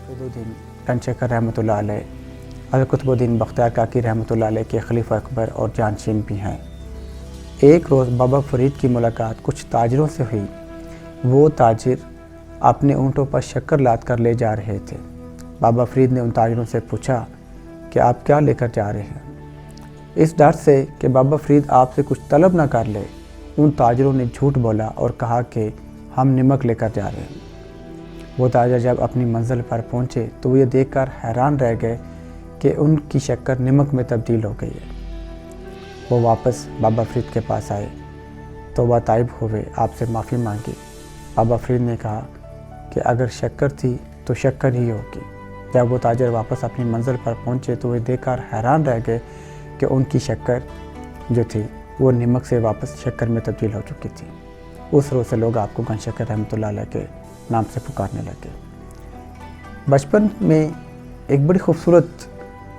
फरीदुद्दीन गंजशकर रहमतुल्लाह अलैह हज़रत कुतुबुद्दीन बख्तियार काकी रहमतुल्लाह अलैह के खलीफा अकबर और जानशीन भी हैं। एक रोज़ बाबा फरीद की मुलाकात कुछ ताजरों से हुई। वो ताजिर अपने ऊँटों पर शक्कर लाद कर ले जा रहे थे। बाबा फरीद ने उन ताजरों से पूछा कि आप क्या लेकर जा रहे हैं। इस डर से कि बाबा फरीद आपसे कुछ तलब ना कर ले, उन ताजरों ने झूठ बोला और कहा कि हम नमक लेकर जा रहे हैं। वो ताजर जब अपनी मंजिल पर पहुँचे तो वो ये देखकर हैरान रह गए कि उनकी शक्कर नमक में तब्दील हो गई है। वो वापस बाबा फरीद के पास आए, तौबा ताइब हुए, आपसे माफ़ी मांगी। बाबा फरीद ने कहा कि अगर शक्कर थी तो शक्कर ही होगी। जब वो ताजर वापस अपनी मंजिल पर पहुँचे तो वे देखकर हैरान रह गए कि उनकी शक्कर जो थी वो नमक से वापस शक्कर में तब्दील हो चुकी थी। उस रोज़ से लोग आपको गंजशकर रहमतुल्लाह अलैह के नाम से पुकारने लगे। बचपन में एक बड़ी खूबसूरत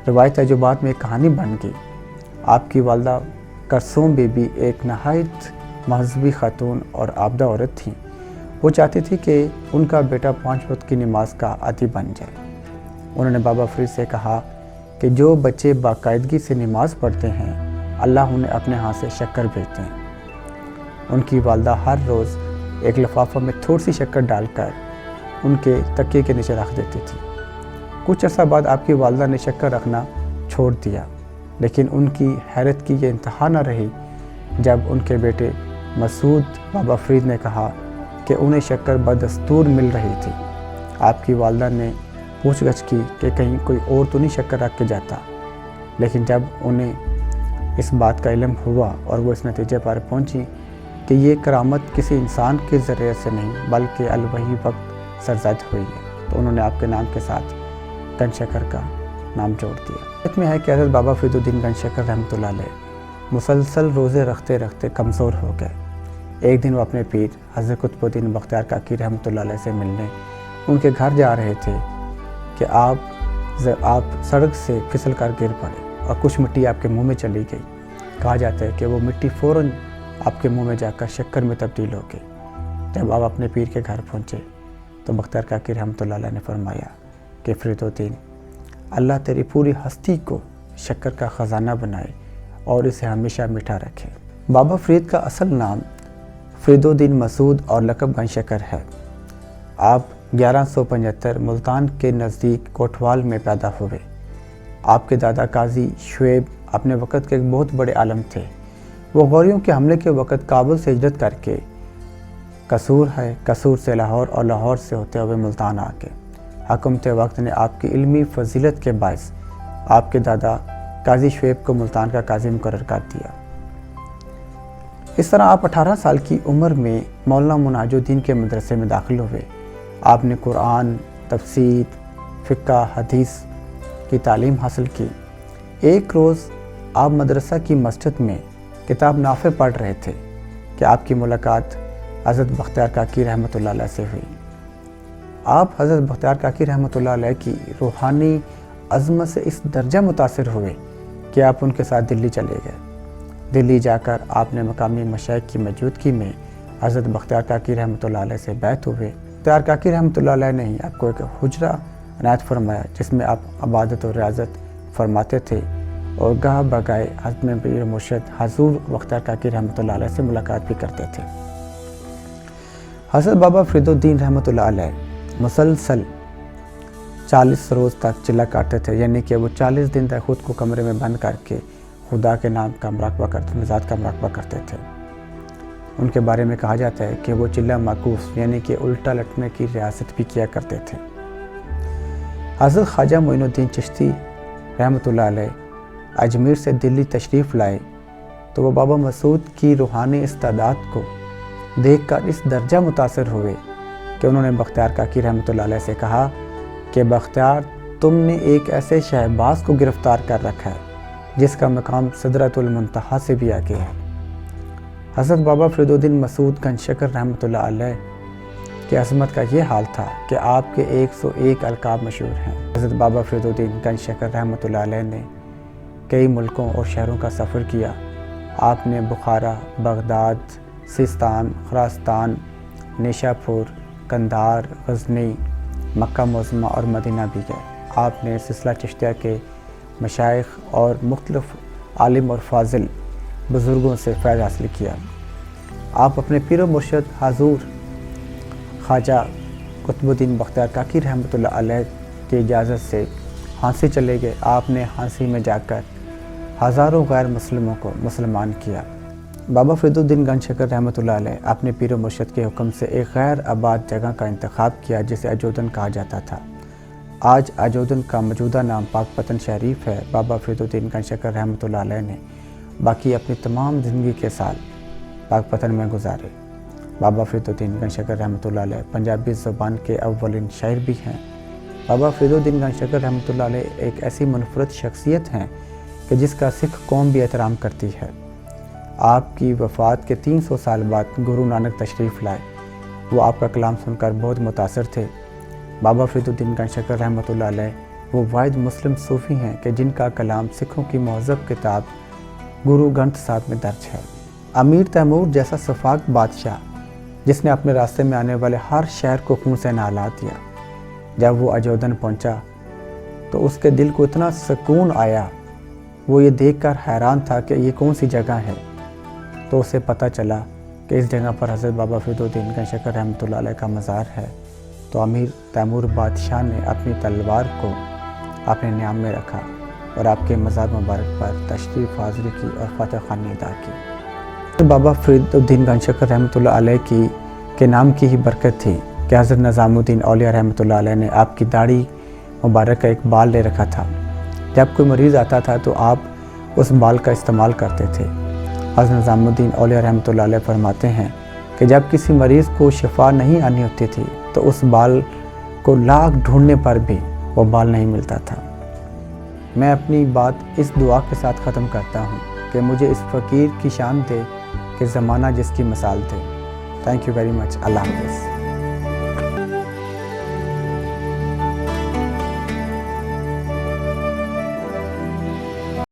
रवायत है जो बाद में एक कहानी बन गई। आपकी वालदा करसूम बीबी एक नहायत महज़बी खातून और आबदा औरत थी। वो चाहती थी कि उनका बेटा 5 वक्त की नमाज का आदी बन जाए। उन्होंने बाबा फरीद से कहा कि जो बच्चे बाकायदगी से नमाज पढ़ते हैं अल्लाह उन्हें अपने हाथ से शक्कर भेजते हैं। उनकी वालदा हर रोज़ एक लिफाफा में थोड़ी सी शक्कर डालकर उनके तकिए के नीचे रख देती थी। कुछ अर्सा बाद आपकी वालदा ने शक्कर रखना छोड़ दिया, लेकिन उनकी हैरत की ये इंतहा न रही जब उनके बेटे मसूद बाबा फरीद ने कहा कि उन्हें शक्कर बदस्तूर मिल रही थी। आपकी वालदा ने पूछगछ की कि कहीं कोई और तो नहीं शक्कर रख के जाता, लेकिन जब उन्हें इस बात का इल्म हुआ और वो इस नतीजे पर पहुंची कि ये करामत किसी इंसान के ज़रिए से नहीं बल्कि अलवही वक्त सरजद हुई है, तो उन्होंने आपके नाम के साथ गंजशकर का नाम जोड़ दिया। इसमें है कि हज़रत बाबा फरीदुद्दीन गंजशकर रहमतुल्लाह अलैह मुसलसल रोज़े रखते रखते कमज़ोर हो गए। एक दिन वो अपने पीर हज़रत कुतुबुद्दीन बख्तियार काकी रहमतुल्लाह अलैह से मिलने उनके घर जा रहे थे कि आप सड़क से फिसल कर गिर पड़े और कुछ मिट्टी आपके मुंह में चली गई। कहा जाता है कि वो मिट्टी फ़ौरन आपके मुंह में जाकर शक्कर में तब्दील हो गई। जब आप अपने पीर के घर पहुँचे तो बख्तियार काकी रहमतुल्लाह अलैह ने फरमाया कि फरीदुद्दीन, अल्लाह तेरी पूरी हस्ती को शक्कर का ख़जाना बनाए और इसे हमेशा मीठा रखे। बाबा फरीद का असल नाम फरीदुद्दीन मसूद और लक़ब गंजशकर है। आप 1175 मुल्तान के नज़दीक कोटवाल में पैदा हुए। आपके दादा काजी शुएब अपने वक़्त के एक बहुत बड़े आलम थे। वो गौरियों के हमले के वक़्त काबुल से हिजरत करके कसूर से लाहौर और लाहौर से होते हुए मुल्तान आ गए। हुकूमत वक्त ने आपकी इल्मी फजीलत के बायस आपके दादा काजी शुएब को मुल्तान का काजी मुकर्रर कर दिया। इस तरह आप 18 साल की उम्र में मौलाना मुनाजुद्दीन के मदरसे में दाखिल हुए। आपने कुरान, तफसीर, फ़िक़्ह, हदीस की तालीम हासिल की। एक रोज़ आप मदरसा की मस्जिद में किताब नाफ़े पढ़ रहे थे कि आपकी मुलाकात हज़रत बख्तियार काकी रहमतुल्लाह अलैह से हुई। आप हज़रत बख्तियार काकी रहमतुल्लाह अलैह की रूहानी अज़मत से इस दर्जा मुतासिर हुए कि आप उनके साथ दिल्ली चले गए। दिल्ली जाकर आपने मकामी मशाइख की मौजूदगी में हज़रत बख्तियार काकी रहमतुल्लाह अलैह से बैत हुए। बख्तियार काकी रहमतुल्लाह अलैह ने आपको एक हुजरा इनायत फरमाया जिसमें आप इबादत और रियाज़त फरमाते थे और गाह बगाए हज़रत पीर मुर्शिद हज़ूर बख्तियार काकी रहमतुल्लाह अलैह से मुलाकात भी करते थे। हज़रत बाबा फरीदुद्दीन रहमतुल्लाह अलैह मुसलसल 40 रोज़ तक चिल्ला काटते थे, यानी कि वो 40 दिन तक ख़ुद को कमरे में बंद करके खुदा के नाम का मुराक़बा करते, ज़ात का मुराक़बा करते थे। उनके बारे में कहा जाता है कि वो चिल्ला माकूस यानी कि उल्टा लटने की रियासत भी किया करते थे। हज़रत ख्वाजा मोइनुद्दीन चिश्ती रहमतुल्लाह अलैह अजमेर से दिल्ली तशरीफ़ लाए तो वो बाबा मसूद की रूहानी इस्तादात को देखकर इस दर्जा मुतासिर हुए कि उन्होंने बख्तियार काकी रहमतुल्लाह अलैह से कहा कि बख्तियार, तुमने एक ऐसे शहबाज को गिरफ़्तार कर रखा है जिसका मकाम सिदरतुल मुंतहा से भी आगे है। हज़रत बाबा फरीदुद्दीन मसूद गंजशकर रहमतुल्लाह अलैह की अज़मत का ये हाल था कि आपके 101 अलकाब मशहूर हैं। हज़रत बाबा फरीदुद्दीन गंजशकर रहमतुल्लाह अलैह ने कई मुल्कों और शहरों का सफ़र किया। आपने बुखारा, बगदाद, सिस्तान, खुरास्तान, निशापुर, कंधार, गज़नी, مکہ معظمہ اور مدینہ بھی گئے۔ آپ نے سلسلہ چشتیہ کے مشائخ اور مختلف عالم اور فاضل بزرگوں سے فیض حاصل کیا۔ آپ اپنے پیر و مرشد حضور خواجہ قطب الدین بختیار کاکی رحمۃ اللہ علیہ کی اجازت سے ہانسی چلے گئے۔ آپ نے ہانسی میں جا کر ہزاروں غیر مسلموں کو مسلمان کیا۔ بابا فرید الدین گنج شکر رحمۃ اللہ علیہ اپنے پیر و مرشد کے حکم سے ایک غیر آباد جگہ کا انتخاب کیا جسے اجودن کہا جاتا تھا۔ آج اجودن کا موجودہ نام پاک پتن شریف ہے۔ بابا فرید الدین گنج شکر رحمۃ اللہ علیہ نے باقی اپنی تمام زندگی کے سال پاک پتن میں گزارے۔ بابا فرید الدین گنج شکر رحمۃ اللہ علیہ پنجابی زبان کے اولین شاعر بھی ہیں۔ بابا فرید الدین گنج شکر رحمۃ اللہ علیہ ایک ایسی منفرد شخصیت ہیں کہ جس کا سکھ قوم بھی احترام کرتی ہے۔ آپ کی وفات کے 300 سال بعد گرو نانک تشریف لائے۔ وہ آپ کا کلام سن کر بہت متاثر تھے۔ بابا فرید الدین گنج شکر رحمۃ اللہ علیہ وہ واحد مسلم صوفی ہیں کہ جن کا کلام سکھوں کی مہذب کتاب گرو گرنتھ صاحب میں درج ہے۔ امیر تیمور جیسا سفاک بادشاہ جس نے اپنے راستے میں آنے والے ہر شہر کو خون سے نہلا دیا، جب وہ اجودن پہنچا تو اس کے دل کو اتنا سکون آیا، وہ یہ دیکھ کر حیران تھا کہ یہ کون سی جگہ ہے۔ تو اسے پتہ چلا کہ اس جگہ پر حضرت بابا فرید الدین گنج شکر رحمۃ اللہ علیہ کا مزار ہے۔ تو امیر تیمور بادشاہ نے اپنی تلوار کو اپنے نیام میں رکھا اور آپ کے مزار مبارک پر تشریف حاضری کی اور فتح خوانی ادا کی۔ بابا فرید الدین گنج شکر رحمۃ اللہ علیہ کے نام کی ہی برکت تھی کہ حضرت نظام الدین اولیاء رحمۃ اللہ علیہ نے آپ کی داڑھی مبارک کا ایک بال لے رکھا تھا۔ جب کوئی مریض آتا تھا تو آپ اس بال کا استعمال کرتے تھے۔ حضرت نظام الدین اولیاء رحمۃ اللہ علیہ فرماتے ہیں کہ جب کسی مریض کو شفا نہیں آنی ہوتی تھی تو اس بال کو لاکھ ڈھونڈنے پر بھی وہ بال نہیں ملتا تھا۔ میں اپنی بات اس دعا کے ساتھ ختم کرتا ہوں کہ مجھے اس فقیر کی شان دے کہ زمانہ جس کی مثال دے۔ Thank you very much. اللہ حافظ۔